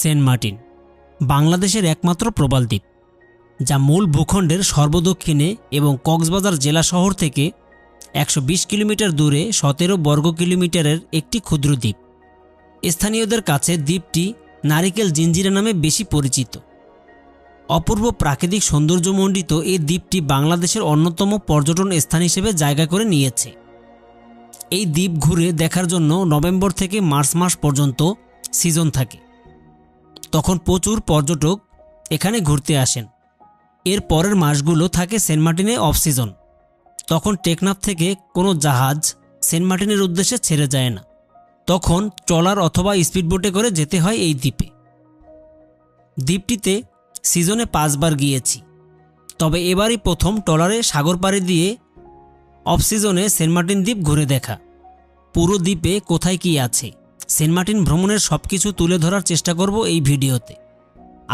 Saint Martin বাংলাদেশের একমাত্র প্রবাল দ্বীপ, যা মূল ভূখণ্ডের সর্বদক্ষিণে এবং কক্সবাজার জেলা শহর থেকে 120 কিলোমিটার দূরে 17 বর্গ কিলোমিটারের একটি ক্ষুদ্র দ্বীপ। স্থানীয়দের কাছে দ্বীপটি নারিকেল জিঞ্জিরা নামে বেশি পরিচিত। অপূর্ব প্রাকৃতিক সৌন্দর্যমণ্ডিত এই দ্বীপটি বাংলাদেশের অন্যতম পর্যটন স্থান হিসেবে জায়গা করে নিয়েছে। এই দ্বীপ ঘুরে দেখার জন্য নভেম্বর থেকে মার্চ মাস পর্যন্ত সিজন থাকে। তখন প্রচুর পর্যটক এখানে ঘুরতে আসেন। এর পরের মাসগুলো থাকে সেন্ট মার্টিনে অফ সিজন। তখন টেকনাফ থেকে কোনো জাহাজ সেন্ট মার্টিনের উদ্দেশ্যে ছেড়ে যায় না। তখন ট্রলার অথবা স্পিডবোটে করে যেতে হয় এই দ্বীপে। দ্বীপটিতে সিজনে 5 বার গিয়েছি, তবে এবারই প্রথম ট্রলারে সাগর পাড়ি দিয়ে অফ সিজনে সেন্ট মার্টিন দ্বীপ ঘুরে দেখা। পুরো দ্বীপে কোথায় কি আছে, সেন্ট মার্টিন ভ্রমণের সব কিছু তুলে ধরার চেষ্টা করব এই ভিডিওতে।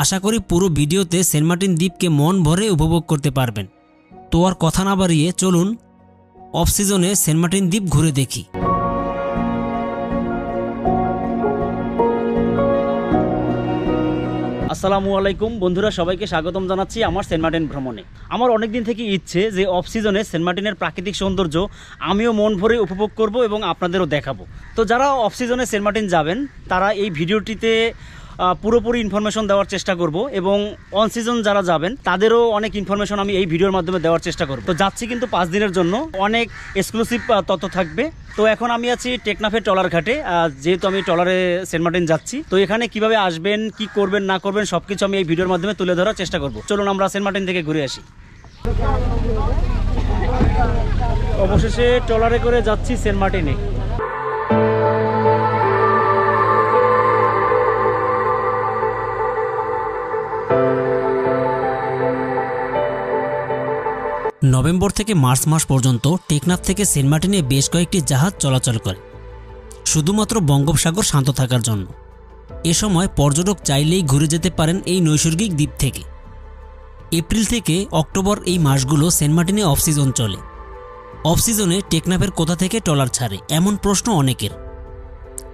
আশা করি পুরো ভিডিওতে সেন্ট মার্টিন দ্বীপকে মন ভরে উপভোগ করতে পারবেন। তো আর কথা না বাড়িয়ে চলুন অফ সিজনে সেন্ট মার্টিন দ্বীপ ঘুরে দেখি। আসসালামু আলাইকুম বন্ধুরা, সবাইকে স্বাগতম জানাচ্ছি আমার সেন্ট মার্টিন ভ্রমণে। আমার অনেক দিন থেকে ইচ্ছে যে অফ সিজনে সেন্ট মার্টিনের প্রাকৃতিক সৌন্দর্য আমিও মন ভরে উপভোগ করব এবং আপনাদেরও দেখাবো। তো যারা অফ সিজনে সেন্ট মার্টিন যাবেন তারা এই ভিডিওটিতে পুরোপুরি ইনফরমেশন দেওয়ার চেষ্টা করব এবং অন সিজন যারা যাবেন তাদেরও অনেক ইনফরমেশন আমি এই ভিডিওর মাধ্যমে দেওয়ার চেষ্টা করব। তো যাচ্ছি কিন্তু 5 দিনের জন্য, অনেক এক্সক্লুসিভ তথ্য থাকবে। তো এখন আমি আছি টেকনাফের ট্রলার ঘাটে, যেহেতু আমি ট্রলারে সেন্ট মার্টিন যাচ্ছি। তো এখানে কিভাবে আসবেন, কি করবেন না করবেন সবকিছু আমি এই ভিডিওর মাধ্যমে তুলে ধরার চেষ্টা করব। চলুন আমরা সেন্ট মার্টিন থেকে ঘুরে আসি। অবশেষে ট্রলারে করে যাচ্ছি সেন্ট মার্টিনে। নভেম্বর থেকে মার্চ মাস পর্যন্ত টেকনাফ থেকে সেন্ট মার্টিনে বেশ কয়েকটি জাহাজ চলাচল করে, শুধুমাত্র বঙ্গোপসাগর শান্ত থাকার জন্য। এ সময় পর্যটক চাইলেই ঘুরে যেতে পারেন এই নৈসর্গিক দ্বীপ থেকে। এপ্রিল থেকে অক্টোবর এই মাসগুলো সেন্ট মার্টিনে অফ সিজন চলে। অফ সিজনে টেকনাফের কোথা থেকে ট্রলার ছাড়ে, এমন প্রশ্ন অনেকের।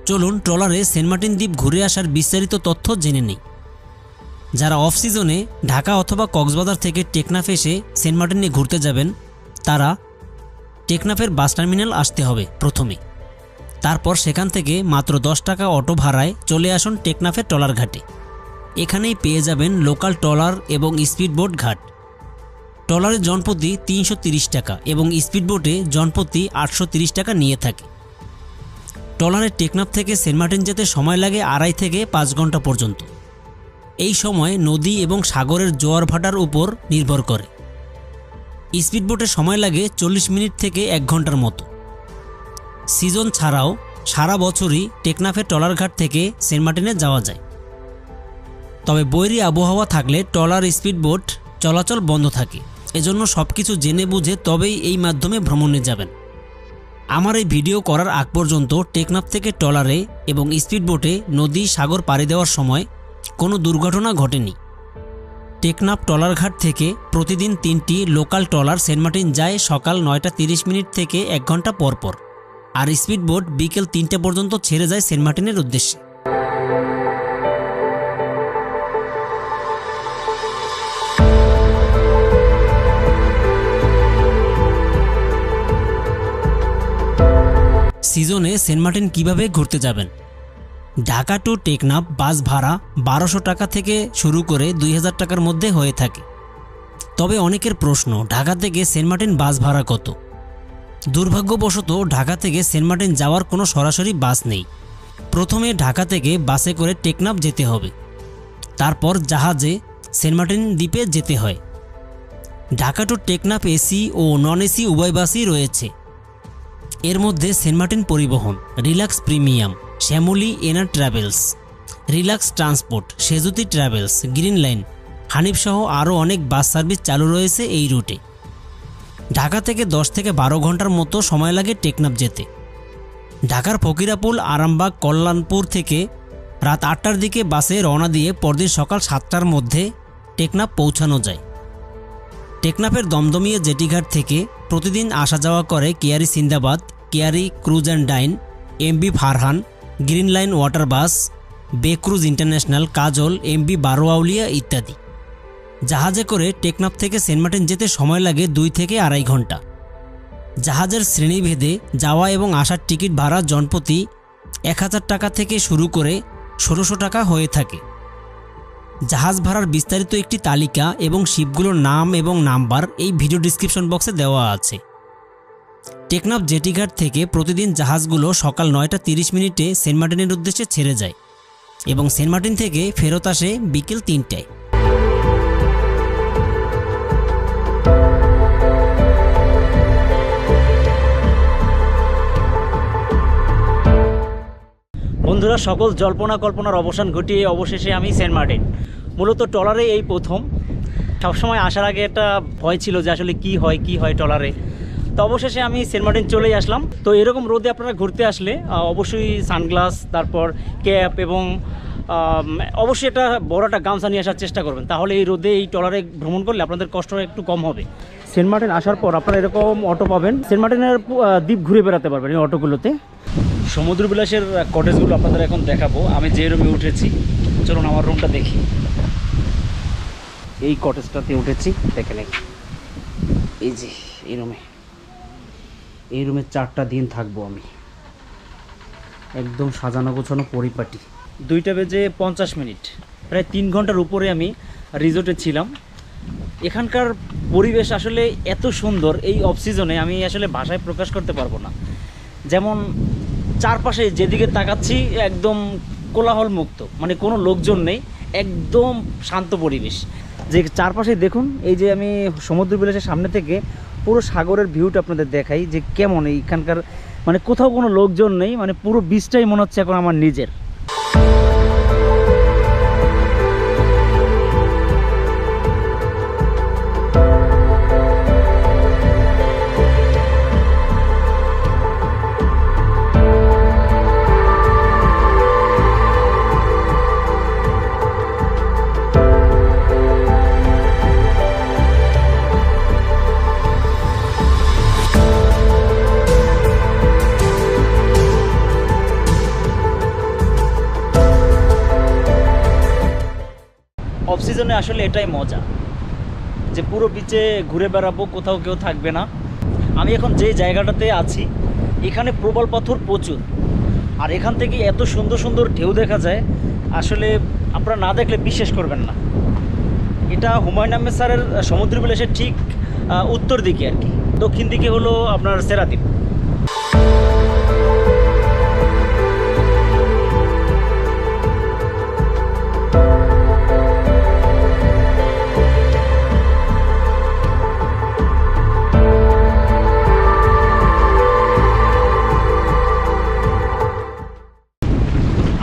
চলুন ট্রলারে সেন্ট মার্টিন দ্বীপ ঘুরে আসার বিস্তারিত তথ্য জেনে নিই। যারা অফ সিজনে ঢাকা অথবা কক্সবাজার থেকে টেকনাফ এসে সেন্ট মার্টিনে ঘুরতে যাবেন তারা টেকনাফের বাস টার্মিনাল আসতে হবে প্রথমে। তারপর সেখান থেকে মাত্র 10 টাকা অটো ভাড়ায় চলে আসুন টেকনাফের ট্রলার ঘাটে। এখানেই পেয়ে যাবেন লোকাল ট্রলার এবং স্পিডবোট ঘাট। ট্রলারে জনপ্রতি 330 টাকা এবং স্পিডবোটে জনপ্রতি 830 টাকা নিয়ে থাকে। ট্রলারে টেকনাফ থেকে সেন্ট মার্টিন যেতে সময় লাগে 2.5 থেকে 5 ঘন্টা পর্যন্ত। এই সময় নদী এবং সাগরের জোয়ার ভাটার উপর নির্ভর করে। স্পিডবোটে সময় লাগে 40 মিনিট থেকে 1 ঘন্টার মতো। সিজন ছাড়াও সারা বছরই টেকনাফের ট্রলার ঘাট থেকে সেন্ট মার্টিনে যাওয়া যায়। তবে বৈরী আবহাওয়া থাকলে ট্রলার স্পিডবোট চলাচল বন্ধ থাকে। এজন্য সব কিছু জেনে বুঝে তবেই এই মাধ্যমে ভ্রমণে যাবেন। আমার এই ভিডিও করার আগ পর্যন্ত টেকনাফ থেকে ট্রলারে এবং স্পিডবোটে নদী সাগর পাড়ি দেওয়ার সময় কোনো দুর্ঘটনা ঘটেনি। টেকনাফ ট্রলার ঘাট থেকে প্রতিদিন 3টি লোকাল ট্রলার সেন্ট মার্টিন যায় সকাল 9টা 30 মিনিট থেকে 1 ঘন্টা পর পর, আর স্পিডবোট বিকেল 3টে পর্যন্ত ছেড়ে যায় সেন্ট মার্টিনের উদ্দেশ্যে। সিজনে সেন্ট মার্টিন কিভাবে ঘুরতে যাবেন? ঢাকা টু টেকনাফ বাস ভাড়া 1200 টাকা থেকে শুরু করে 2000 টাকার মধ্যে হয়ে থাকে। তবে অনেকের প্রশ্ন, ঢাকা থেকে সেন্ট মার্টিন বাস ভাড়া কত? দুর্ভাগ্যবশত ঢাকা থেকে সেন্ট মার্টিন যাওয়ার কোনো সরাসরি বাস নেই। প্রথমে ঢাকা থেকে বাসে করে টেকনাফ যেতে হবে, তারপর জাহাজে সেন্ট মার্টিন দ্বীপে যেতে হয়। ঢাকা টু টেকনাফ এসি ও নন এসি উভয় বাসই রয়েছে। এর মধ্যে সেন্ট মার্টিন পরিবহন, রিল্যাক্স প্রিমিয়াম, শ্যামলী এনার travels, relax transport, Sejuti travels, green line, Hanif সহ আরও অনেক বাস সার্ভিস চালু রয়েছে এই রুটে। ঢাকা থেকে 10 থেকে 12 ঘন্টার মতো সময় লাগে টেকনাফ যেতে। ঢাকার ফকিরাপুল, আরামবাগ, কল্যাণপুর থেকে রাত 8টার দিকে বাসে রওনা দিয়ে পরদিন সকাল 7টার মধ্যে টেকনাফ পৌঁছানো যায়। টেকনাফের দমদমিয়া জেটিঘাট থেকে প্রতিদিন আসা যাওয়া করে Keari Sindbad, Keari Cruise and Dine, MV Farhan, Green Line Water Bus, Bay Cruise International, Kajal, MV Baroaulia ইত্যাদি। জাহাজে করে টেকনাফ থেকে সেন্ট মার্টিন যেতে সময় লাগে 2 থেকে 2.5 ঘন্টা। জাহাজের শ্রেণীভেদে যাওয়া এবং আসার টিকিট ভাড়া জনপ্রতি 1000 টাকা থেকে শুরু করে 1600 টাকা হয়ে থাকে। জাহাজ ভাড়ার বিস্তারিত একটি তালিকা এবং শিপগুলোর নাম এবং নাম্বার এই ভিডিও ডিসক্রিপশন বক্সে দেওয়া আছে। টেকনাফ জেটিঘাট থেকে প্রতিদিন জাহাজগুলো সকাল 9টা 30 মিনিটে সেন্ট মার্টিনের উদ্দেশ্যে ছেড়ে যায় এবং সেন্ট মার্টিন থেকে ফেরত আসে বিকেল 3টায়। বন্ধুরা, সকল জল্পনা কল্পনার অবসান ঘটিয়ে অবশেষে আমি সেন্ট মার্টিন। মূলত ট্রলারে এই প্রথম। সবসময় আসার আগে একটা ভয় ছিল যে আসলে কি হয় ট্রলারে। তো অবশেষে আমি সেন্ট মার্টিন চলেই আসলাম। তো এরকম রোদে আপনারা ঘুরতে আসলে অবশ্যই সানগ্লাস, তারপর ক্যাপ এবং অবশ্যই একটা বড় একটা গামছা নিয়ে আসার চেষ্টা করবেন। তাহলে এই রোদে এই ট্রলারে ভ্রমণ করলে আপনাদের কষ্টটা একটু কম হবে। সেন্ট মার্টিন আসার পর আপনারা এরকম অটো পাবেন। সেন্ট মার্টিনের দ্বীপ ঘুরে বেড়াতে পারবেন এই অটোগুলোতে। সমুদ্র বিলাসের কটেজগুলো আপনাদের এখন দেখাবো। আমি যে রুমে উঠেছি, চলুন আমার রুমটা দেখি। এই কটেজটাতে উঠেছি, দেখে নেই। এই যে এই রুমে 4টা দিন থাকবো আমি। একদম সাজানো গোছানো পরিপাটি। 2টা বেজে 50 মিনিট, প্রায় 3 ঘন্টার উপরে আমি রিসোর্টে ছিলাম। এখানকার পরিবেশ আসলে এত সুন্দর, এই অফ সিজনে আমি আসলে ভাষায় প্রকাশ করতে পারবো না। যেমন চারপাশে যেদিকে তাকাচ্ছি একদম কোলাহল মুক্ত, মানে কোনো লোকজন নেই, একদম শান্ত পরিবেশ। যে চারপাশে দেখুন, এই যে আমি সমুদ্র বিলাসের সামনে থেকে পুরো সাগরের ভিউটা আপনাদের দেখাই যে কেমন এইখানকার, মানে কোথাও কোনো লোকজন নেই, মানে পুরো বিচটাই মনে হচ্ছে এখন আমার নিজের। অফ সিজনে আসলে এটাই মজা যে পুরো বিচে ঘুরে বেড়াবো, কোথাও কেউ থাকবে না। আমি এখন যে জায়গাটাতে আছি এখানে প্রবল পাথর প্রচুর, আর এখান থেকে এত সুন্দর সুন্দর ঢেউ দেখা যায়, আসলে আপনারা না দেখলে বিশ্বাস করবেন না। এটা হুমায়ুন আহমেদ স্যারের সমুদ্র বিলাসের ঠিক উত্তর দিকে আর কি, দক্ষিণ দিকে হলো আপনার সেরাদ্বীপ।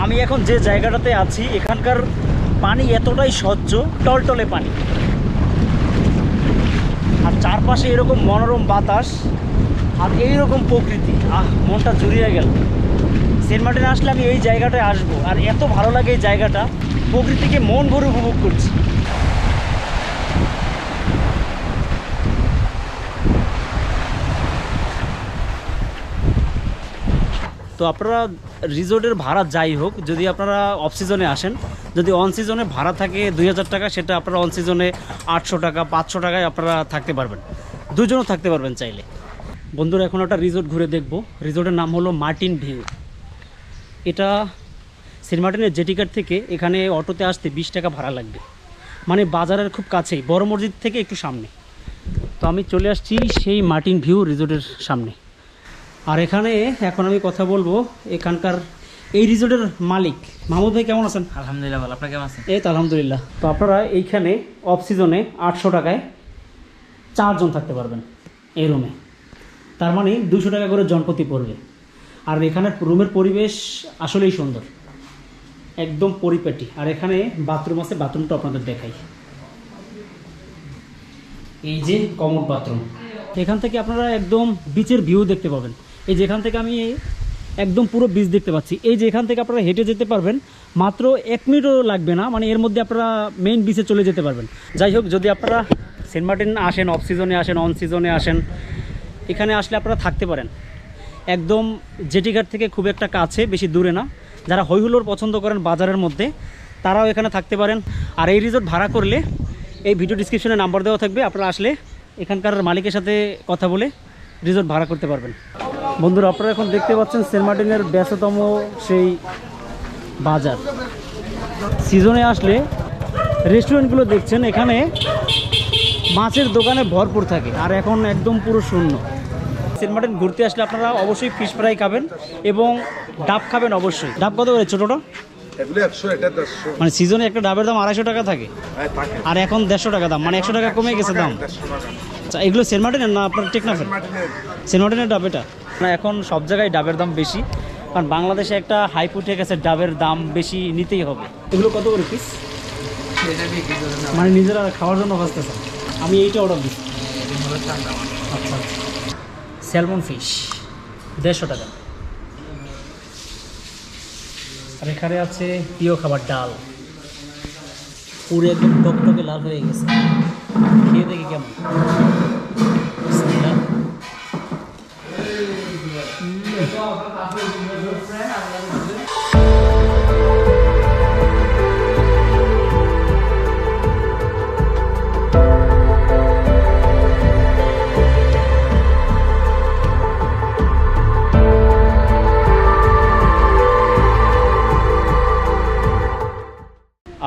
আমি এখন যে জায়গাটাতে আছি এখানকার পানি এতটাই স্বচ্ছ, টলটলে পানি, আর চারপাশে এরকম মনোরম বাতাস আর এইরকম প্রকৃতি, মনটা জুড়িয়ে গেল। সেন্ট মার্টিন আসলে আমি এই জায়গাটায় আসবো, আর এত ভালো লাগে এই জায়গাটা, প্রকৃতিকে মন ভরে উপভোগ করছি। তো আপনারা রিসোর্টের ভাড়া যাই হোক, যদি আপনারা অফ সিজনে আসেন, যদি অন সিজনে ভাড়া থাকে 2000 টাকা, সেটা আপনারা অন সিজনে 800 টাকা 500 টাকায় আপনারা থাকতে পারবেন, দুজনও থাকতে পারবেন চাইলে। বন্ধুরা, এখন একটা রিসোর্ট ঘুরে দেখব। রিসোর্টের নাম হলো মার্টিন ভিউ। এটা সেন্ট মার্টিনের জেটিঘাট থেকে এখানে অটোতে আসতে 20 টাকা ভাড়া লাগবে, মানে বাজারের খুব কাছেই, বড় মসজিদ থেকে একটু সামনে। তো আমি চলে আসছি সেই মার্টিন ভিউ রিসোর্টের সামনে। আর এখানে এখন আমি কথা বলবো এখানকার এই রিসোর্টের মালিক মাহমুদ ভাই। কেমন আছেন? আলহামদুলিল্লাহ ভালো। আপনারা কেমন আছেন? এই তো আলহামদুলিল্লাহ। তো আপনারা এইখানে অফ সিজনে 800 টাকায় 4 জন থাকতে পারবেন এই রুমে, তার মানে 200 টাকা করে জনপ্রতি পড়বে। আর এখানের রুমের পরিবেশ আসলেই সুন্দর, একদম পরিপাটি। আর এখানে বাথরুম আছে, বাথরুমটা আপনাদের দেখাই। এই যে কমন বাথরুম, এখান থেকে আপনারা একদম বিচের ভিউ দেখতে পাবেন। এই যেখান থেকে আমি একদম পুরো বিচ দেখতে পাচ্ছি, এই যে এখান থেকে আপনারা হেঁটে যেতে পারবেন, মাত্র 1 মিনিটও লাগবে না, মানে এর মধ্যে আপনারা মেইন বিচে চলে যেতে পারবেন। যাই হোক, যদি আপনারা সেন্ট মার্টিন আসেন, অফ সিজনে আসেন, অন সিজনে আসেন, এখানে আসলে আপনারা থাকতে পারেন। একদম জেটিঘাট থেকে খুব একটা কাছে, বেশি দূরে না, যারা হইহুল্লোড় পছন্দ করেন বাজারের মধ্যে তারাও এখানে থাকতে পারেন। আর এই রিসোর্ট ভাড়া করলে এই ভিডিও ডিসক্রিপশনে নাম্বার দেওয়া থাকবে, আপনারা আসলে এখানকার মালিকের সাথে কথা বলে রিসোর্ট ভাড়া করতে পারবেন। বন্ধুরা, আপনারা এখন দেখতে পাচ্ছেন সেন্ট মার্টিনের ব্যস্ততম সেই বাজার। সিজনে আসলে রেস্টুরেন্টগুলো দেখছেন এখানে মাছের দোকানে ভরপুর থাকে, আর এখন একদম পুরো শূন্য। সেন্ট মার্টিন ঘুরতে আসলে আপনারা অবশ্যই ফিশ ফ্রাই খাবেন এবং ডাব খাবেন অবশ্যই। ডাব কত করে ছোটোটা? মানে সিজনে একটা ডাবের দাম 250 টাকা থাকে, আর এখন 150 টাকা দাম, মানে 100 টাকা কমে গেছে দাম। আচ্ছা, এগুলো সেন্ট মার্টিনের না আপনার টেকনাফের? সেন্ট মার্টিনের ডাব এটা না, এখন সব জায়গায় ডাবের দাম বেশি, কারণ বাংলাদেশে একটা হাইপ উঠে গেছে, ডাবের দাম বেশি নিতেই হবে। এগুলো কত করে পিস? মানে নিজেরা খাওয়ার জন্য বাঁচতেছে। আমি এইটা অর্ডার দিচ্ছি। আচ্ছা, স্যালমন ফিশ 150 টাকা। আর এখানে আছে প্রিয় খাবার ডাল, পুরো একদম টকটকে লাল হয়ে গেছে, খেয়ে দেখি কেমন।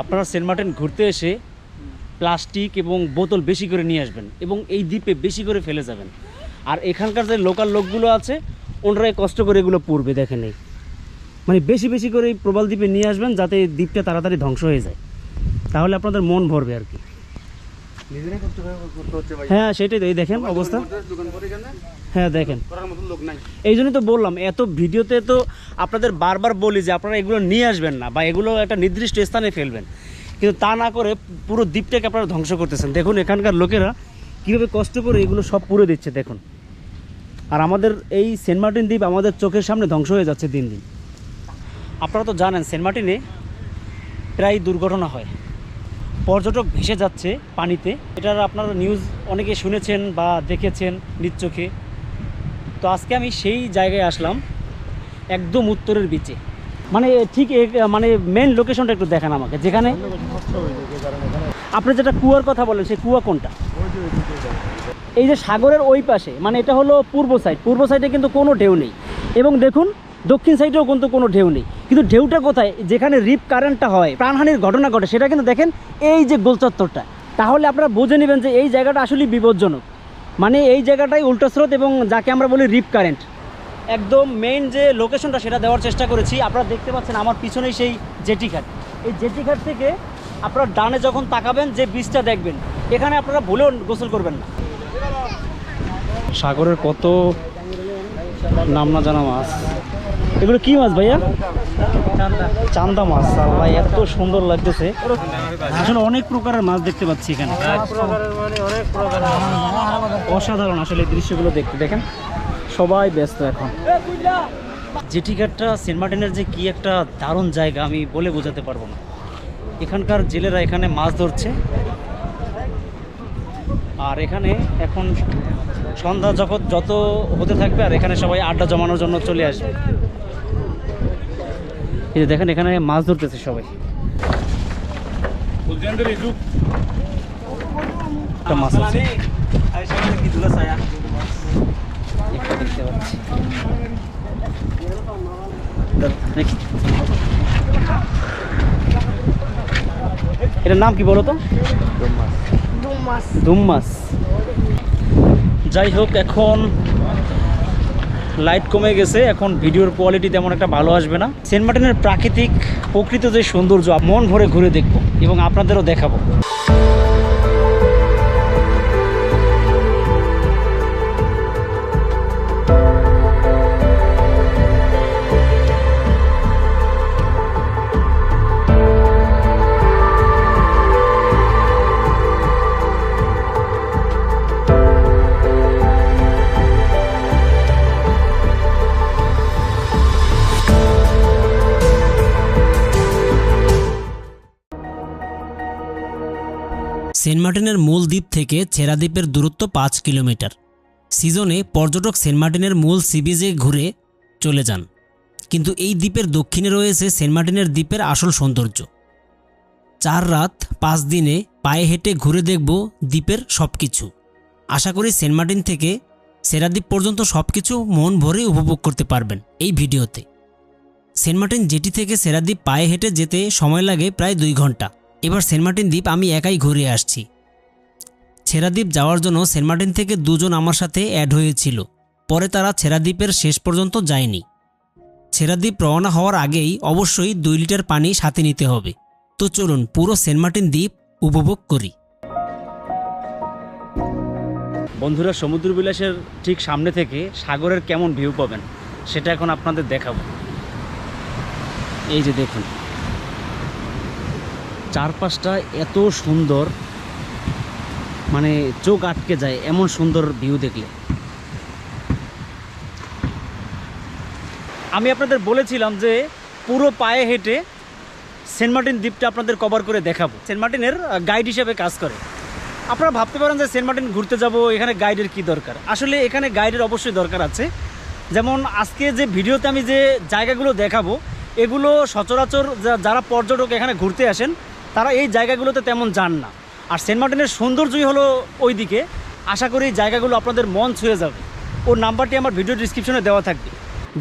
আপনারা সেন্ট মার্টিন ঘুরতে এসে প্লাস্টিক এবং বোতল বেশি করে নিয়ে আসবেন এবং এই দ্বীপে বেশি করে ফেলে যাবেন। আর এখানকার যে লোকাল লোকগুলো আছে ওনারাই কষ্ট করে এগুলো পড়বে, দেখেন এই মানে বেশি বেশি করে এই প্রবাল দ্বীপে নিয়ে আসবেন, যাতে এই দ্বীপটা তাড়াতাড়ি ধ্বংস হয়ে যায়, তাহলে আপনাদের মন ভরবে আর কি। হ্যাঁ সেটাই তো, এই দেখেন অবস্থা। হ্যাঁ দেখেন, এই জন্যই তো বললাম, এত ভিডিওতে তো আপনাদের বারবার বলি যে আপনারা এগুলো নিয়ে আসবেন না বা এগুলো একটা নির্দিষ্ট স্থানে ফেলবেন, কিন্তু তা না করে পুরো দ্বীপটাকে আপনারা ধ্বংস করতেছেন। দেখুন এখানকার লোকেরা কীভাবে কষ্ট করে এগুলো সব পুড়ে দিচ্ছে দেখুন। আর আমাদের এই সেন্ট মার্টিন দ্বীপ আমাদের চোখের সামনে ধ্বংস হয়ে যাচ্ছে দিন দিন। আপনারা তো জানেন সেন্ট মার্টিনে প্রায় দুর্ঘটনা হয়, পর্যটক ভেসে যাচ্ছে পানিতে, এটার আপনারা নিউজ অনেকে শুনেছেন বা দেখেছেন নিজ চোখে। তো আজকে আমি সেই জায়গায় আসলাম, একদম উত্তরের বিচে, মানে ঠিক মানে মেন লোকেশনটা একটু দেখান আমাকে, যেখানে আপনি যেটা কুয়ার কথা বলেন সেই কুয়া কোনটা? এই যে সাগরের ওই পাশে, মানে এটা হলো পূর্ব সাইড, পূর্ব সাইডে কিন্তু কোনো ঢেউ নেই, এবং দেখুন দক্ষিণ সাইডেও কিন্তু কোনো ঢেউ নেই, কিন্তু ঢেউটা কোথায়? যেখানে রিপ কারেন্টটা হয়, প্রাণহানির ঘটনা ঘটে, সেটা কিন্তু দেখেন এই যে গোলচত্বরটা। তাহলে আপনারা বুঝে নেবেন যে এই জায়গাটা আসলে বিপজ্জনক, মানে এই জায়গাটাই উল্টাস্রোত এবং যাকে আমরা বলি রিপ কারেন্ট। একদম মেইন যে লোকেশনটা সেটা দেওয়ার চেষ্টা করেছি। আপনারা দেখতে পাচ্ছেন আমার পিছনেই সেই জেটিঘাট। এই জেটিঘাট থেকে আপনারা ডানে যখন তাকাবেন যে বীজটা দেখবেন, এখানে আপনারা ভুলেও গোসল করবেন না। সাগরের কত নাম না জানা মাছ, এগুলো কি মাছ ভাইয়া? চান্দা মাছ। আর ভাই এত সুন্দর লাগতেছে, আসলে অনেক প্রকারের মাছ দেখতে পাচ্ছি এখানে, অসাধারণ আসলে এই দৃশ্যগুলো দেখতে। দেখেন সবাই ব্যস্ত এখন। জেটিঘাটটা সেন্ট মার্টিনের যে কি একটা দারুণ জায়গা, আমি বলে বোঝাতে পারবো না। এখানকার জেলেরা এখানে মাছ ধরছে, আর এখানে এখন সন্ধ্যা যত হতে থাকবে আর এখানে সবাই আড্ডা জমানোর জন্য চলে আসবে। এই যে দেখেন এখানে মাছ ধরতেছে সবাই। একটা মাছ আছে, দেখতে পাচ্ছি। এটার নাম কি বলো তো? ধুম মাছ। যাই হোক, এখন লাইট কমে গেছে, এখন ভিডিওর কোয়ালিটি তেমন একটা ভালো আসবে না। সেন্ট মার্টিনের প্রাকৃতিক প্রকৃত যে সৌন্দর্য মন ভরে ঘুরে দেখবো এবং আপনাদেরও দেখাবো। সেন্ট মার্টিনের মূল দ্বীপ থেকে ছেড়া দ্বীপের দূরত্ব 5 কিলোমিটার। সিজনে পর্যটক সেন্ট মার্টিনের মূল সি বিচে ঘুরে চলে যান, কিন্তু এই দ্বীপের দক্ষিণে রয়েছে সেন্ট মার্টিনের দ্বীপের আসল সৌন্দর্য। 4 রাত 5 দিনে পায়ে হেঁটে ঘুরে দেখব দ্বীপের সব কিছু। আশা করি সেন্ট মার্টিন থেকে সেরাদ্বীপ পর্যন্ত সব কিছু মন ভরে উপভোগ করতে পারবেন এই ভিডিওতে। সেন্ট মার্টিন জেটি থেকে সেরাদ্বীপ পায়ে হেঁটে যেতে সময় লাগে প্রায় 2 ঘন্টা। এবার সেন্ট মার্টিন দ্বীপ আমি একাই ঘুরে আসছি। সেরাদ্বীপ যাওয়ার জন্য সেন্ট মার্টিন থেকে 2 জন আমার সাথে অ্যাড হয়েছিল, পরে তারা সেরাদ্বীপের শেষ পর্যন্ত যায়নি। সেরাদ্বীপ রওনা হওয়ার আগেই অবশ্যই 2 লিটার পানি সাথে নিতে হবে। তো চলুন পুরো সেন্ট মার্টিন দ্বীপ উপভোগ করি। বন্ধুরা, সমুদ্র বিলাসের ঠিক সামনে থেকে সাগরের কেমন ভিউ পাবেন সেটা এখন আপনাদের দেখাবো। এই যে দেখুন, চারপাশটা এত সুন্দর, মানে চোখ আটকে যায় এমন সুন্দর ভিউ দেখলে। আমি আপনাদের বলেছিলাম যে পুরো পায়ে হেঁটে সেন্ট মার্টিন দ্বীপটা আপনাদের কভার করে দেখাবো। সেন্ট মার্টিনের গাইড হিসেবে কাজ করে। আপনারা ভাবতে পারেন যে সেন্ট মার্টিন ঘুরতে যাব, এখানে গাইডের কি দরকার? আসলে এখানে গাইডের অবশ্যই দরকার আছে। যেমন আজকে যে ভিডিওতে আমি যে জায়গাগুলো দেখাবো, এগুলো সচরাচর যারা পর্যটক এখানে ঘুরতে আসেন তারা এই জায়গাগুলোতে তেমন যান না। আর সেন্ট মার্টিনের সৌন্দর্যই হলো ওই দিকে। আশা করি এই জায়গাগুলো আপনাদের মন ছুঁয়ে যাবে। ওর নাম্বারটি আমার ভিডিও ডিসক্রিপশনে দেওয়া থাকবে।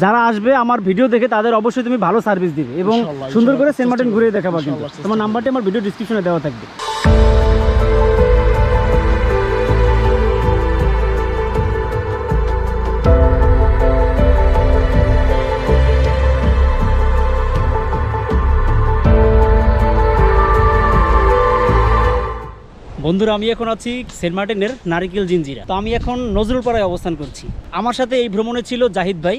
যারা আসবে আমার ভিডিও দেখে তাদের অবশ্যই তুমি ভালো সার্ভিস দিবে এবং সুন্দর করে সেন্ট মার্টিন ঘুরিয়ে দেখাবা। কিন্তু তোমার নাম্বারটি আমার ভিডিও ডিসক্রিপশনে দেওয়া থাকবে। বন্ধুরা, আমি এখন আছি সেন্ট মার্টিনের নারিকেল জিঞ্জিরা। তো আমি এখন নজরুলপাড়ায় অবস্থান করছি। আমার সাথে এই ভ্রমণে ছিল জাহিদ ভাই,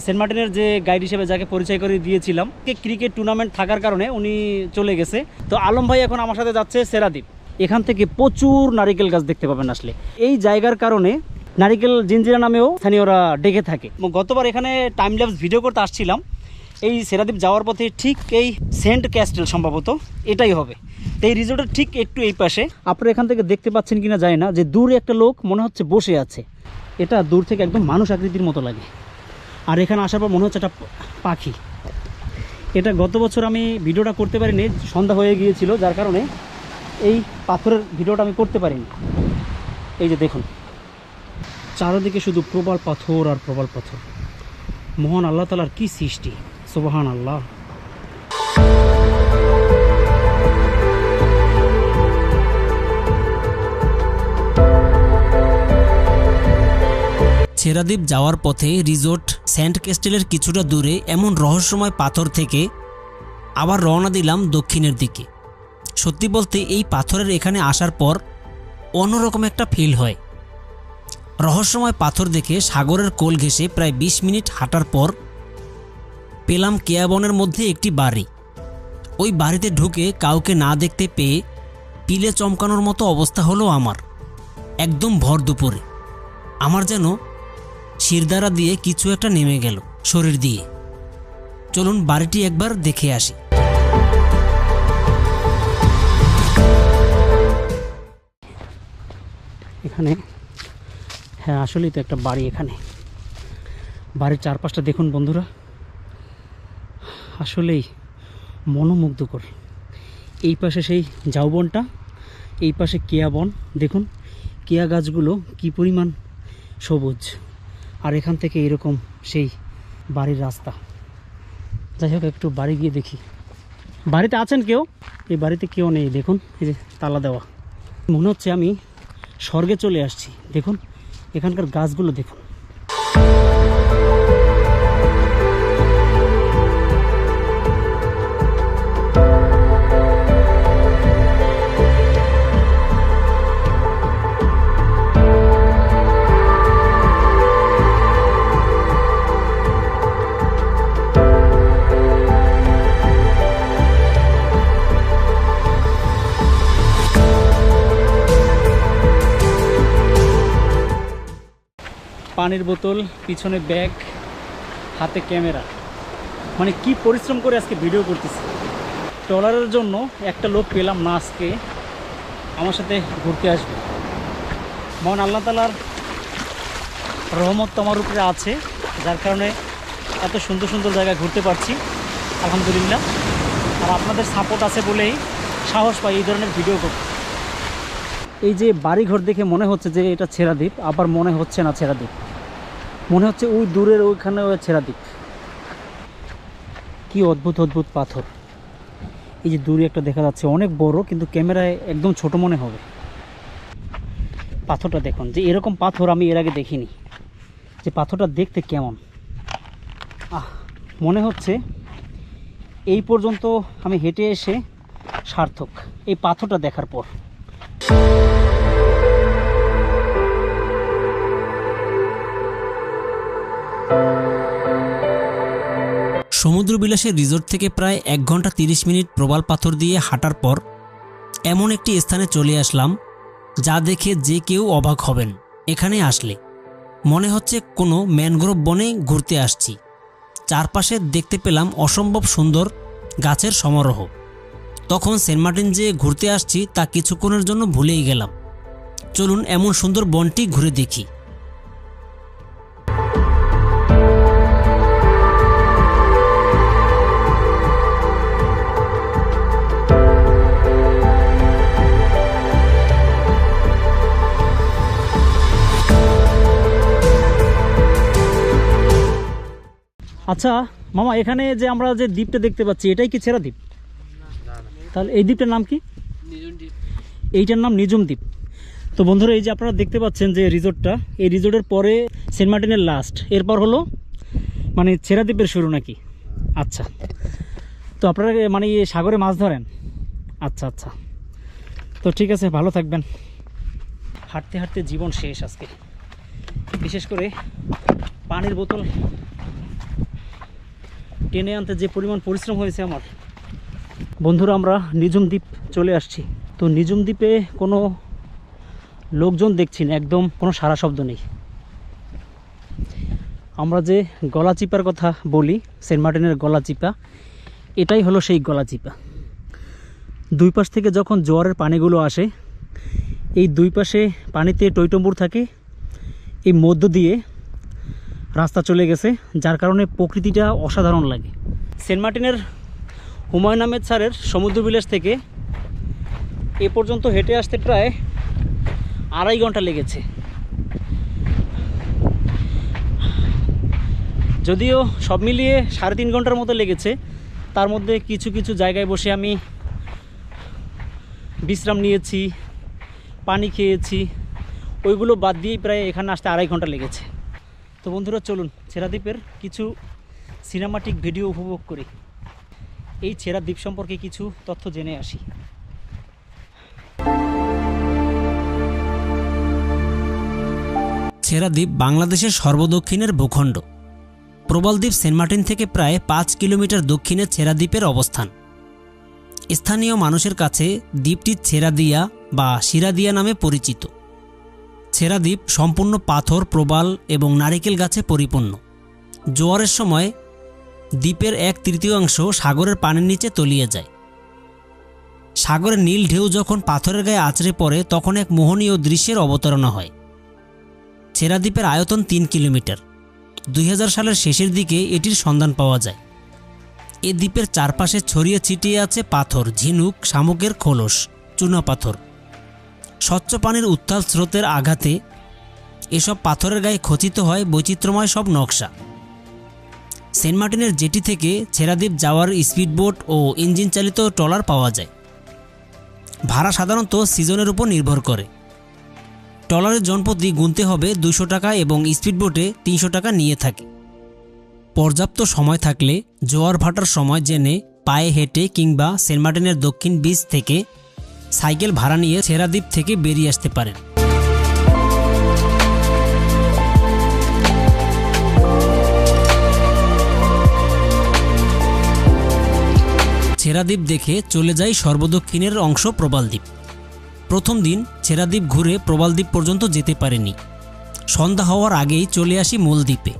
সেন্ট মার্টিনের যে গাইড হিসেবে যাকে পরিচয় করে দিয়েছিলাম। ক্রিকেট টুর্নামেন্ট থাকার কারণে উনি চলে গেছে। তো আলম ভাই এখন আমার সাথে যাচ্ছে সেরাদ্বীপ। এখান থেকে প্রচুর নারিকেল গাছ দেখতে পাবেন আসলে। এই জায়গার কারণে নারিকেল জিঞ্জিরা নামেও স্থানীয়রা ডেকে থাকে। গতবার এখানে টাইম ল্যাপস ভিডিও করতে আসছিলাম। এই সেরাদ্বীপ যাওয়ার পথে ঠিক এই সেন্ট ক্যাস্টেল সম্ভবত এটাই হবে। এই রিসোর্টের ঠিক একটু এই পাশে আপনারা এখান থেকে দেখতে পাচ্ছেন কিনা জানি না, যে দূরে একটা লোক মনে হচ্ছে বসে আছে। এটা দূর থেকে একদম মানুষ আকৃতির মতো লাগে। আর এখানে আসার পর মনে হচ্ছে একটা পাখি। এটা গত বছর আমি ভিডিওটা করতে পারিনি, সন্ধ্যা হয়ে গিয়েছিল, যার কারণে এই পাথরের ভিডিওটা আমি করতে পারিনি। এই যে দেখুন, চারিদিকে শুধু প্রবাল পাথর আর প্রবাল পাথর। মহান আল্লাহ তাআলার কি সৃষ্টি, সুবহান আল্লাহ। সেরাদ্বীপ যাওয়ার পথে রিসোর্ট সেন্ট ক্যাস্টেলের কিছুটা দূরে এমন রহস্যময় পাথর থেকে আবার রওনা দিলাম দক্ষিণের দিকে। সত্যি বলতে এই পাথরের এখানে আসার পর অন্যরকম একটা ফিল হয়। রহস্যময় পাথর দেখে সাগরের কোল ঘেঁষে প্রায় 20 মিনিট হাঁটার পর পেলাম কেয়াবনের মধ্যে একটি বাড়ি। ওই বাড়িতে ঢুকে কাউকে না দেখতে পেয়ে পিলে চমকানোর মতো অবস্থা হলো আমার। একদম ভর দুপুরে আমার যেন শিরদাঁড়া দিয়ে কিছু একটা নেমে গেল শরীর দিয়ে। চলুন বাড়িটি একবার দেখে আসি। এখানে হ্যাঁ, আসলেই তো একটা বাড়ি। এখানে বাড়ির চারপাশটা দেখুন বন্ধুরা, আসলেই মনোমুগ্ধকর। এই পাশে সেই ঝাউবনটা, এই পাশে কেয়া বন। দেখুন কেয়া গাছগুলো কি পরিমাণ সবুজ। আর এখান থেকে এরকম সেই বাড়ির রাস্তা। যাই হোক, একটু বাড়ি গিয়ে দেখি। বাড়িতে আছেন কেউ? এই বাড়িতে কেউ নেই, দেখুন এই যে তালা দেওয়া। মনে হচ্ছে আমি স্বর্গে চলে আসছি। দেখুন এখানকার গাছগুলো দেখুন। পানির বোতল, পিছনে ব্যাগ, হাতে ক্যামেরা। মানে কি পরিশ্রম করে আজকে ভিডিও করতেছি। ট্রলারের জন্য একটা লোক পেলাম না আজকে আমার সাথে ঘুরতে আসবে। মহান আল্লাহ তাআলার রহমত তো আমার উপরে আছে, যার কারণে এত সুন্দর সুন্দর জায়গায় ঘুরতে পারছি আলহামদুলিল্লাহ। আর আপনাদের সাপোর্ট আছে বলেই সাহস পাই এই ধরনের ভিডিও করতে। এই যে বাড়িঘর দেখে মনে হচ্ছে যে এটা ছেড়া দ্বীপ, আবার মনে হচ্ছে না ছেড়া দ্বীপ, মনে হচ্ছে ওই দূরের ওইখানে ওই ছেড়া দ্বীপ। কি অদ্ভুত অদ্ভুত পাথর, এই যে দূরে একটা দেখা যাচ্ছে অনেক বড়, কিন্তু ক্যামেরায় একদম ছোট মনে হবে। পাথরটা দেখুন, যে এরকম পাথর আমি এর আগে দেখিনি। যে পাথরটা দেখতে কেমন, মনে হচ্ছে এই পর্যন্ত আমি হেঁটে এসে সার্থক এই পাথরটা দেখার পর। সমুদ্র বিলাসের রিসোর্ট থেকে প্রায় 1 ঘন্টা 30 মিনিট প্রবাল পাথর দিয়ে হাঁটার পর এমন একটি স্থানে চলে আসলাম যা দেখে যে কেউ অবাক হবেন। এখানে আসলে মনে হচ্ছে কোনো ম্যানগ্রোভ বনে ঘুরতে আসছি। চারপাশে দেখতে পেলাম অসম্ভব সুন্দর গাছের সমারোহ। তখন সেন্ট মার্টিন যে ঘুরতে আসছি তা কিছুক্ষণের জন্য ভুলেই গেলাম। চলুন এমন সুন্দর বনটি ঘুরে দেখি। আচ্ছা মামা, এখানে যে আমরা যে দ্বীপটা দেখতে পাচ্ছি এটাই কি ছেড়া দ্বীপ? তাহলে এই দ্বীপটার নাম কি? এইটার নাম নিঝুম দ্বীপ। তো বন্ধুরা, এই যে আপনারা দেখতে পাচ্ছেন যে রিসোর্টটা, এই রিসোর্টের পরে সেন্ট মার্টিনের লাস্ট, এরপর হলো মানে ছেড়া দ্বীপের শুরু নাকি? আচ্ছা, তো আপনারা মানে সাগরে মাছ ধরেন? আচ্ছা আচ্ছা, তো ঠিক আছে, ভালো থাকবেন। হাঁটতে হাঁটতে জীবন শেষ আজকে, বিশেষ করে পানির বোতল টেনে আনতে যে পরিমাণ পরিশ্রম হয়েছে আমার। বন্ধুরা, আমরা নিঝুম দ্বীপ চলে আসছি। তো নিঝুম দ্বীপে কোনো লোকজন দেখছি না, একদম কোনো সারা শব্দ নেই। আমরা যে গলাচিপার কথা বলি, সেন্ট মার্টিনের গলাচিপা, এটাই হলো সেই গলাচিপা। দুই পাশ থেকে যখন জোয়ারের পানিগুলো আসে, এই দুই পাশে পানিতে টইটম্বুর থাকে, এই মধ্য দিয়ে রাস্তা চলে গেছে, যার কারণে প্রকৃতিটা অসাধারণ লাগে। সেন্ট মার্টিনের হুমায়ুন আহমেদ স্যারের সমুদ্র বিলাস থেকে এ পর্যন্ত হেঁটে আসতে প্রায় 2.5 ঘন্টা লেগেছে। যদিও সব মিলিয়ে 3.5 ঘন্টার মতো লেগেছে। তার মধ্যে কিছু কিছু জায়গায় বসে আমি বিশ্রাম নিয়েছি, পানি খেয়েছি, ওইগুলো বাদ দিয়েই প্রায় এখানে আসতে 2.5 ঘন্টা লেগেছে। তো বন্ধুরা, চলুন ছেড়া দ্বীপের কিছু সিনেমাটিক ভিডিও উপভোগ করি। এই ছেড়া দ্বীপ সম্পর্কে কিছু তথ্য জেনে আসি। ছেড়া দ্বীপ বাংলাদেশের সর্বদক্ষিণের ভূখণ্ড। প্রবাল দ্বীপ সেন্ট মার্টিন থেকে প্রায় 5 কিলোমিটার দক্ষিণে ছেড়া দ্বীপের অবস্থান। স্থানীয় মানুষের কাছে দ্বীপটি ছেড়াদিয়া বা শিরাদিয়া নামে পরিচিত। ছেড়া দ্বীপ সম্পূর্ণ পাথর, প্রবাল এবং নারিকেল গাছে পরিপূর্ণ। জোয়ারের সময় দ্বীপের 1/3 সাগরের পানির নিচে তলিয়ে যায়। সাগরের নীল ঢেউ যখন পাথরের গায়ে আছড়ে পড়ে, তখন এক মোহনীয় দৃশ্যের অবতারণা হয়। ছেড়া দ্বীপের আয়তন 3 কিলোমিটার। 2000 সালের শেষের দিকে এটির সন্ধান পাওয়া যায়। এ দ্বীপের চারপাশে ছড়িয়ে ছিটিয়ে আছে পাথর, ঝিনুক, শামুকের খোলস, চুনাপাথর। স্বচ্ছ পানির উত্তাল স্রোতের আঘাতে এসব পাথরের গায়ে খচিত হয় বৈচিত্র্যময় সব নকশা। সেন্ট মার্টিনের জেটি থেকে ছেড়া দ্বীপ যাওয়ার স্পিডবোট ও ইঞ্জিন চালিত ট্রলার পাওয়া যায়। ভাড়া সাধারণত সিজনের উপর নির্ভর করে। ট্রলারের জনপ্রতি গুনতে হবে 200 টাকা এবং স্পিডবোটে 300 টাকা নিয়ে থাকে। পর্যাপ্ত সময় থাকলে জোয়ার ভাটার সময় জেনে পায়ে হেঁটে কিংবা সেন্ট মার্টিনের দক্ষিণ বিচ থেকে সাইকেল ভাড়া নিয়ে ছেড়া দ্বীপ থেকে বেরিয়ে আসতে পারেন। ছেড়া দ্বীপ দেখে চলে যাই সর্বদক্ষিণের অংশ প্রবাল দ্বীপ। প্রথম দিন ছেড়া দ্বীপ ঘুরে প্রবাল দ্বীপ পর্যন্ত যেতে পারেনি। সন্ধ্যা হওয়ার আগেই চলে আসি মূল দ্বীপে।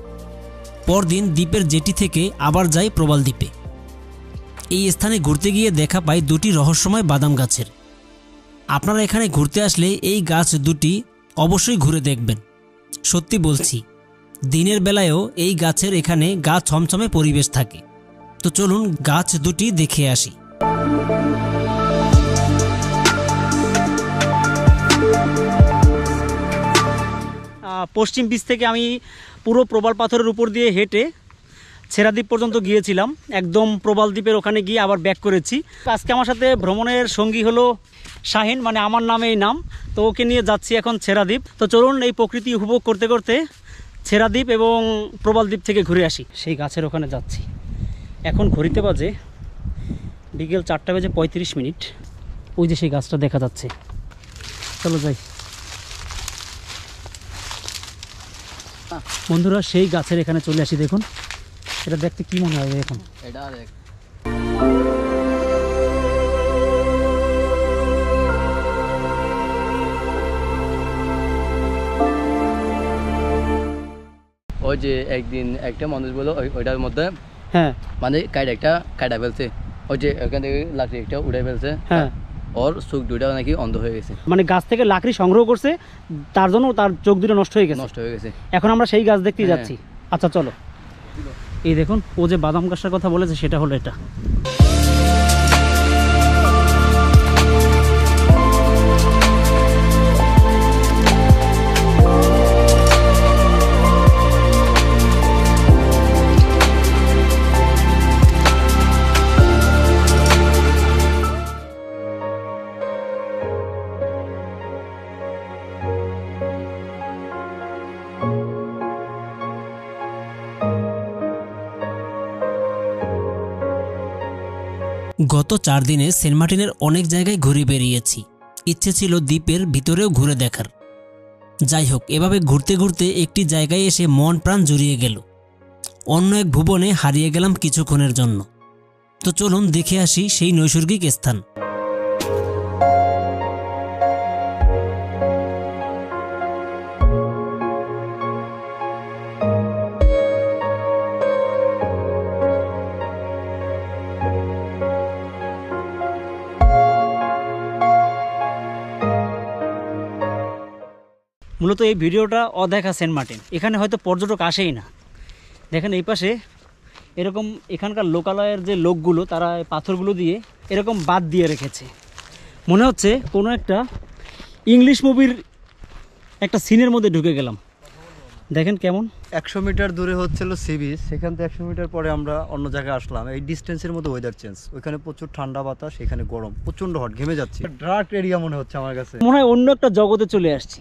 পরদিন দ্বীপের জেটি থেকে আবার যাই প্রবাল দ্বীপে। এই স্থানে ঘুরতে গিয়ে দেখা পাই 2টি রহস্যময় বাদাম গাছের। আপনারা এখানে ঘুরতে আসলে এই গাছ দুটি অবশ্যই ঘুরে দেখবেন। সত্যি বলছি, দিনের বেলায়ও এই গাছের এখানে গা ছমছমে পরিবেশ থাকে। তো চলুন গাছ দুটি দেখে আসি। পশ্চিম বিচ থেকে আমি পুরো প্রবাল পাথরের উপর দিয়ে হেঁটে ছেড়াদ্বীপ পর্যন্ত গিয়েছিলাম, একদম প্রবাল দ্বীপের ওখানে গিয়ে আবার ব্যাক করেছি। আজকে আমার সাথে ভ্রমণের সঙ্গী হলো শাহিন, মানে আমার নামেই নাম। তো ওকে নিয়ে যাচ্ছি এখন ছেড়াদ্বীপ। তো চলুন এই প্রকৃতি উপভোগ করতে করতে ছেড়াদ্বীপ এবং প্রবাল দ্বীপ থেকে ঘুরে আসি। সেই গাছের ওখানে যাচ্ছি। এখন ঘড়িতে বাজে বিকেল 4:35। ওই যে সেই গাছটা দেখা যাচ্ছে, চলো যাই। বন্ধুরা সেই গাছের এখানে চলে আসি। দেখুন এটা দেখতে কি মনে হয় এখন। এটা দেখ, ওই যে একদিন একটা মানুষ বলো ওইটার মধ্যে হ্যাঁ মানে কাটা ফেলছে, ওই যে ওখান থেকে লাকড়ি একটা উড়ে ফেলছে। হ্যাঁ, ওর চোখ দুইটা নাকি অন্ধ হয়ে গেছে, মানে গাছ থেকে লাকড়ি সংগ্রহ করছে, তার জন্য তার চোখ দুটো নষ্ট হয়ে গেছে। এখন আমরা সেই গাছ দেখতেই যাচ্ছি। আচ্ছা চলো। এই দেখুন ও যে বাদাম গাছটার কথা বলেছে সেটা হলো এটা। গত 4 দিনে সেন্ট মার্টিনের অনেক জায়গায় ঘুরে বেরিয়েছি। ইচ্ছে ছিল দ্বীপের ভিতরেও ঘুরে দেখার। যাই হোক, এভাবে ঘুরতে ঘুরতে একটি জায়গায় এসে মন প্রাণ জুড়িয়ে গেল। অন্য এক ভুবনে হারিয়ে গেলাম কিছুক্ষণের জন্য। তো চলুন দেখে আসি সেই নৈসর্গিক স্থান। মূলত এই ভিডিওটা অদেখা সেন্ট মার্টিন। এখানে হয়তো পর্যটক আসেই না। দেখেন এই পাশে এরকম এখানকার লোকালয়ের যে লোকগুলো তারা এই পাথরগুলো দিয়ে এরকম বাদ দিয়ে রেখেছে। মনে হচ্ছে কোনো একটা ইংলিশ মুভির একটা সিনের মধ্যে ঢুকে গেলাম। দেখেন কেমন। 100 মিটার দূরে হচ্ছিল সি বিচ, সেখান থেকে 100 মিটার পরে আমরা অন্য জায়গায় আসলাম। এই ডিস্টেন্সের মধ্যে ওয়েদার চেঞ্জ, ওইখানে প্রচুর ঠান্ডা বাতাস, এখানে গরম, প্রচন্ড হট, ঘেমে যাচ্ছি। ড্রার্ট এরিয়া মনে হচ্ছে আমার কাছে, মনে হয় অন্য একটা জগতে চলে আসছি।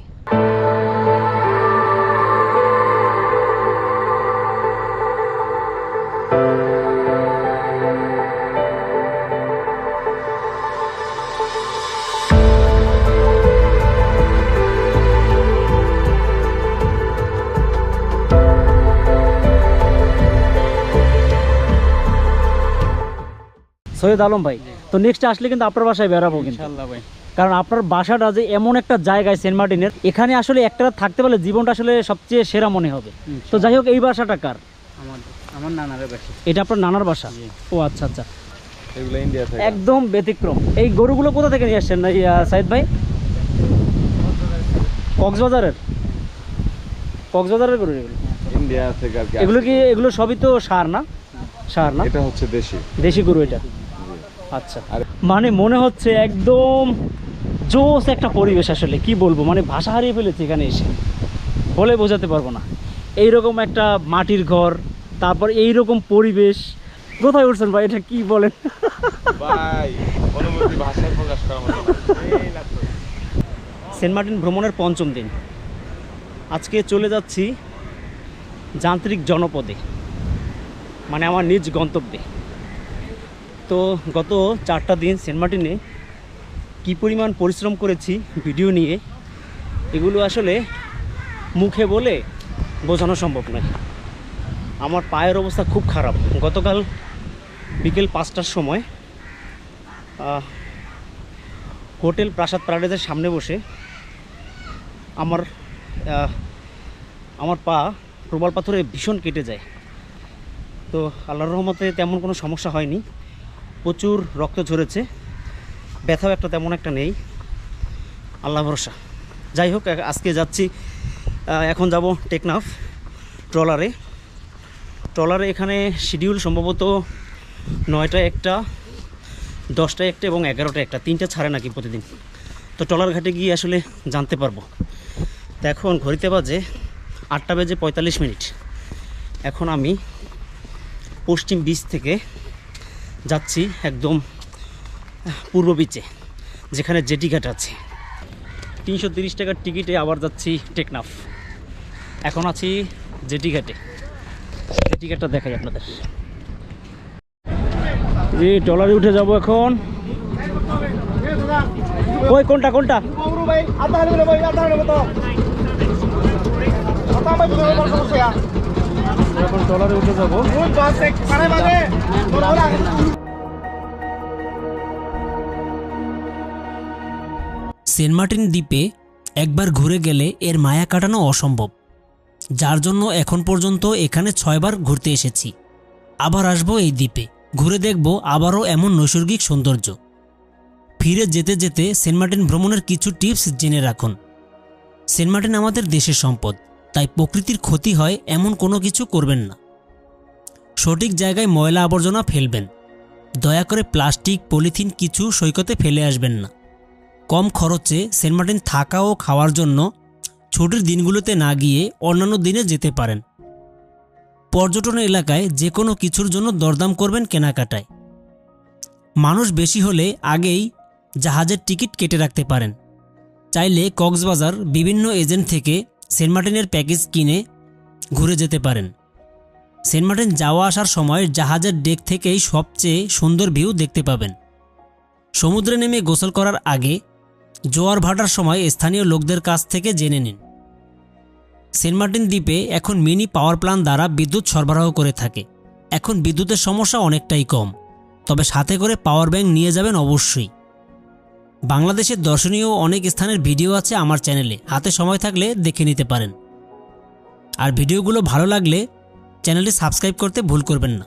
সৈয়দ আলম ভাই, তো নেক্সট আসলে কিন্তু আপনার বাসায় বেড়াবো কিন্তু, ভাই। কারণ আপনার বাসাটা যে এমন একটা জায়গায় সেন্ট মার্টিনের, এখানে আসলে একটা রাত থাকতে পারলে জীবনটা আসলে সবচেয়ে সেরা মনে হবে। তো যাই হোক, এই বাসাটা কার? আমার নানার বাসা। এটা আপনার নানার বাসা? ও আচ্ছা আচ্ছা, এগুলো ইন্ডিয়া থেকে। একদম ব্যতিক্রম। এই গরুগুলো কোথা থেকে নিয়ে আসছেন সাইদ ভাই? কক্সবাজারের গরু এগুলো? ইন্ডিয়া থেকে আর কি। এগুলো সবই তো সার না? এটা হচ্ছে দেশি গরু এটা। আচ্ছা, মানে মনে হচ্ছে একদম জোস একটা পরিবেশ। আসলে কি বলবো, মানে ভাষা হারিয়ে ফেলেছি এখানে এসে, বলে বোঝাতে পারবো না। এইরকম একটা মাটির ঘর, তারপর এইরকম পরিবেশ। কোথায় উঠছেন ভাই, এটা কি বলেন ভাই? অনুভূতি ভাষায় প্রকাশ করার মতো না। সেন্ট মার্টিন ভ্রমণের 5ম দিন। আজকে চলে যাচ্ছি যান্ত্রিক জনপদে, মানে আমার নিজ গন্তব্যে। তো গত 4টা দিন সেন্ট মার্টিনে কী পরিমাণ পরিশ্রম করেছি ভিডিও নিয়ে, এগুলো আসলে মুখে বলে বোঝানো সম্ভব নয়। আমার পায়ের অবস্থা খুব খারাপ। গতকাল বিকেল 5টার সময় হোটেল প্রাসাদ প্যারাডাইজের সামনে বসে আমার পা প্রবাল পাথরে ভীষণ কেটে যায়। তো আল্লাহর রহমতে তেমন কোনো সমস্যা হয়নি, প্রচুর রক্ত ঝরেছে, ব্যথাও তেমন একটা নেই, আল্লাহ ভরসা। যাই হোক, আজকে যাচ্ছি, এখন যাব টেকনাফ। ট্রলারে এখানে শিডিউল সম্ভবত 9টায় একটা, 10টায় একটা এবং 11টায় একটা, 3টা ছাড়ে নাকি প্রতিদিন। তো ট্রলার ঘাটে গিয়ে আসলে জানতে পারবো। তো এখন ঘড়িতে বাজে 8:45। এখন আমি পশ্চিম বিচ থেকে যাচ্ছি একদম পূর্ব বিচে, যেখানে জেটি ঘাট আছে। 330 টাকার টিকিটে আবার যাচ্ছি টেকনাফ। এখন আছি জেটি ঘাটে। জেটি ঘাটটা দেখাই আপনাদের। এই ট্রলারে উঠে যাব এখন। ওই কোনটা এখন ট্রলারে উঠে যাব। সেন্ট মার্টিন দ্বীপে একবার ঘুরে গেলে এর মায়া কাটানো অসম্ভব, যার জন্য এখন পর্যন্ত এখানে 6 বার ঘুরতে এসেছি। আবার আসবো এই দ্বীপে, ঘুরে দেখব আবারও এমন নৈসর্গিক সৌন্দর্য। ফিরে যেতে যেতে সেন্ট মার্টিন ভ্রমণের কিছু টিপস জেনে রাখুন। সেন্ট মার্টিন আমাদের দেশের সম্পদ, তাই প্রকৃতির ক্ষতি হয় এমন কোনো কিছু করবেন না। সঠিক জায়গায় ময়লা আবর্জনা ফেলবেন। দয়া করে প্লাস্টিক, পলিথিন কিছু সৈকতে ফেলে আসবেন না। কম খরচে সেন্ট মার্টিন থাকা ও খাওয়ার জন্য ছুটির দিনগুলোতে না গিয়ে অন্যান্য দিনে যেতে পারেন। পর্যটন এলাকায় যে কোনো কিছুর জন্য দরদাম করবেন কেনাকাটায়। মানুষ বেশি হলে আগেই জাহাজের টিকিট কেটে রাখতে পারেন। চাইলে কক্সবাজার বিভিন্ন এজেন্ট থেকে সেন্ট মার্টিনের প্যাকেজ কিনে ঘুরে যেতে পারেন। সেন্ট মার্টিন যাওয়া আসার সময় জাহাজের ডেক থেকেই সবচেয়ে সুন্দর ভিউ দেখতে পাবেন। সমুদ্রে নেমে গোসল করার আগে জোয়ার ভাটার সময় স্থানীয় লোকদের কাছ থেকে জেনে নিন। সেন্ট মার্টিন দ্বীপে এখন মিনি পাওয়ার প্ল্যান্ট দ্বারা বিদ্যুৎ সরবরাহ করে থাকে। এখন বিদ্যুতের সমস্যা অনেকটাই কম, তবে সাথে করে পাওয়ার ব্যাংক নিয়ে যাবেন অবশ্যই। বাংলাদেশের দর্শনীয় অনেক স্থানের ভিডিও আছে আমার চ্যানেলে, হাতে সময় থাকলে দেখে নিতে পারেন। আর ভিডিওগুলো ভালো লাগলে চ্যানেলটি সাবস্ক্রাইব করতে ভুল করবেন না।